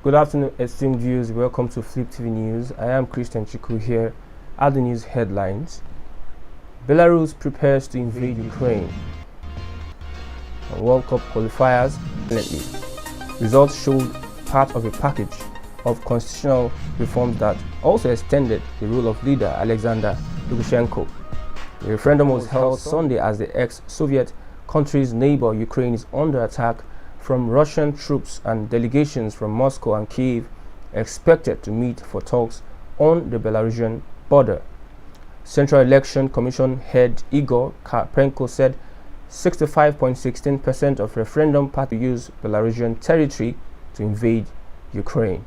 Good afternoon, esteemed viewers. Welcome to Fliptv News. I am Christian Chiku here at the news headlines. Belarus prepares to invade Ukraine. World Cup qualifiers. Results showed part of a package of constitutional reforms that also extended the rule of leader Alexander Lukashenko. The referendum was held Sunday as the ex-Soviet country's neighbor Ukraine is under attack from Russian troops, and delegations from Moscow and Kyiv expected to meet for talks on the Belarusian border. Central Election Commission head Igor Karpenko said 65.16% of referendum party use Belarusian territory to invade Ukraine.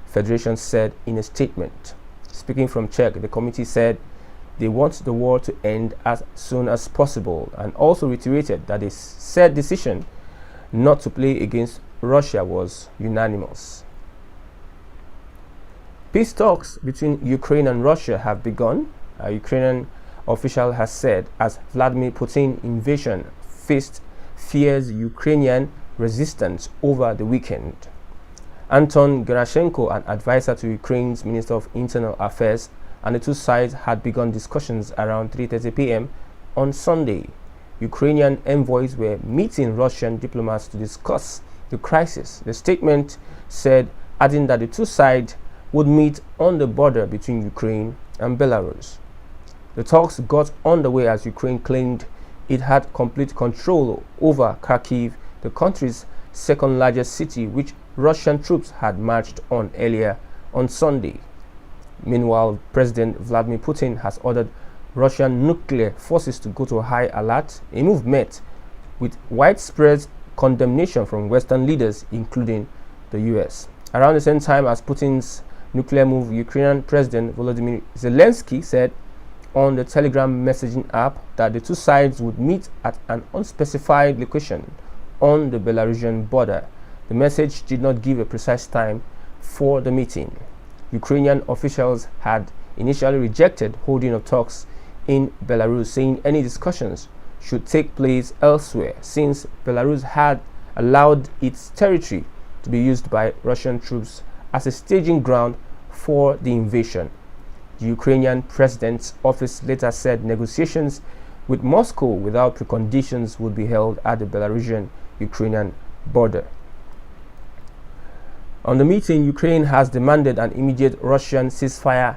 Federation said in a statement. Speaking from Czech, the committee said they want the war to end as soon as possible, and also reiterated that the said decision not to play against Russia was unanimous. Peace talks between Ukraine and Russia have begun, a Ukrainian official has said, as Vladimir Putin's invasion faced fierce Ukrainian resistance over the weekend. Anton Gerashenko, an advisor to Ukraine's Minister of Internal Affairs, and the two sides had begun discussions around 3:30 p.m. on Sunday. Ukrainian envoys were meeting Russian diplomats to discuss the crisis. The statement said, adding that the two sides would meet on the border between Ukraine and Belarus. The talks got underway as Ukraine claimed it had complete control over Kharkiv, the country's second largest city, which Russian troops had marched on earlier on Sunday. Meanwhile, President Vladimir Putin has ordered Russian nuclear forces to go to high alert, a move met with widespread condemnation from Western leaders, including the US. Around the same time as Putin's nuclear move, Ukrainian President Volodymyr Zelensky said on the Telegram messaging app that the two sides would meet at an unspecified location on the Belarusian border. The message did not give a precise time for the meeting. Ukrainian officials had initially rejected holding of talks in Belarus, saying any discussions should take place elsewhere, since Belarus had allowed its territory to be used by Russian troops as a staging ground for the invasion. The Ukrainian president's office later said negotiations with Moscow without preconditions would be held at the Belarusian-Ukrainian border. On the meeting, Ukraine has demanded an immediate Russian ceasefire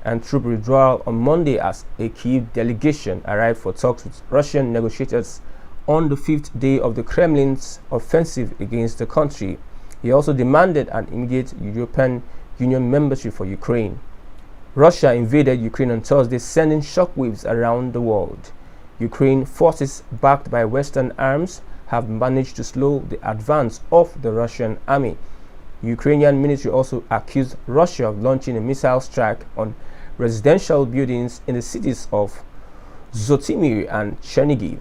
and troop withdrawal on Monday as a Kyiv delegation arrived for talks with Russian negotiators on the fifth day of the Kremlin's offensive against the country. He also demanded an immediate European Union membership for Ukraine. Russia invaded Ukraine on Thursday, sending shockwaves around the world. Ukraine forces, backed by Western arms, have managed to slow the advance of the Russian army. Ukrainian military also accused Russia of launching a missile strike on residential buildings in the cities of Zhytomyr and Chernihiv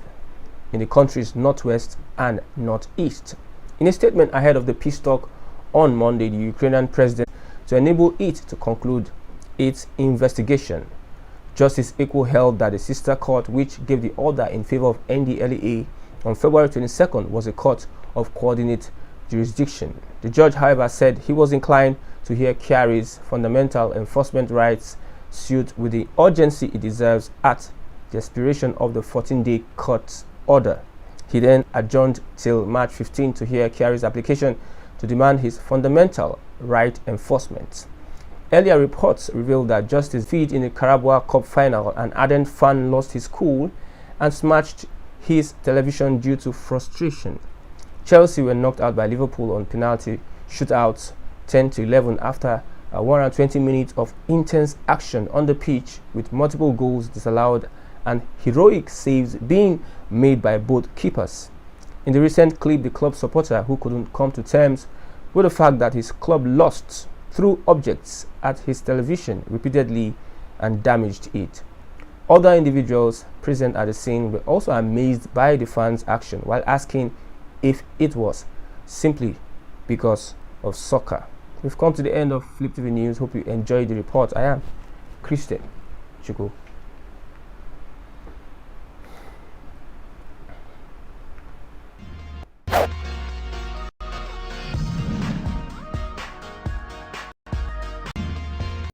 in the country's northwest and northeast. In a statement ahead of the peace talk on Monday, the Ukrainian president to enable it to conclude its investigation. Justice Eko held that the sister court, which gave the order in favor of NDLEA on February 22nd, was a court of coordinate jurisdiction. The judge, however, said he was inclined to hear Kyari's fundamental enforcement rights suit with the urgency it deserves at the expiration of the 14-day court order. He then adjourned till March 15 to hear Kyari's application to demand his fundamental right enforcement. Earlier reports revealed that Justice feat in the Carabao Cup final, an ardent fan lost his cool and smashed his television due to frustration. Chelsea were knocked out by Liverpool on penalty shootouts 10-11 after 120 minutes of intense action on the pitch, with multiple goals disallowed and heroic saves being made by both keepers. In the recent clip, the club supporter, who couldn't come to terms with the fact that his club lost, threw objects at his television repeatedly and damaged it. Other individuals present at the scene were also amazed by the fans' action, while asking if it was simply because of soccer. We've come to the end of Fliptv News. Hope you enjoyed the report. I am Christian Chiku.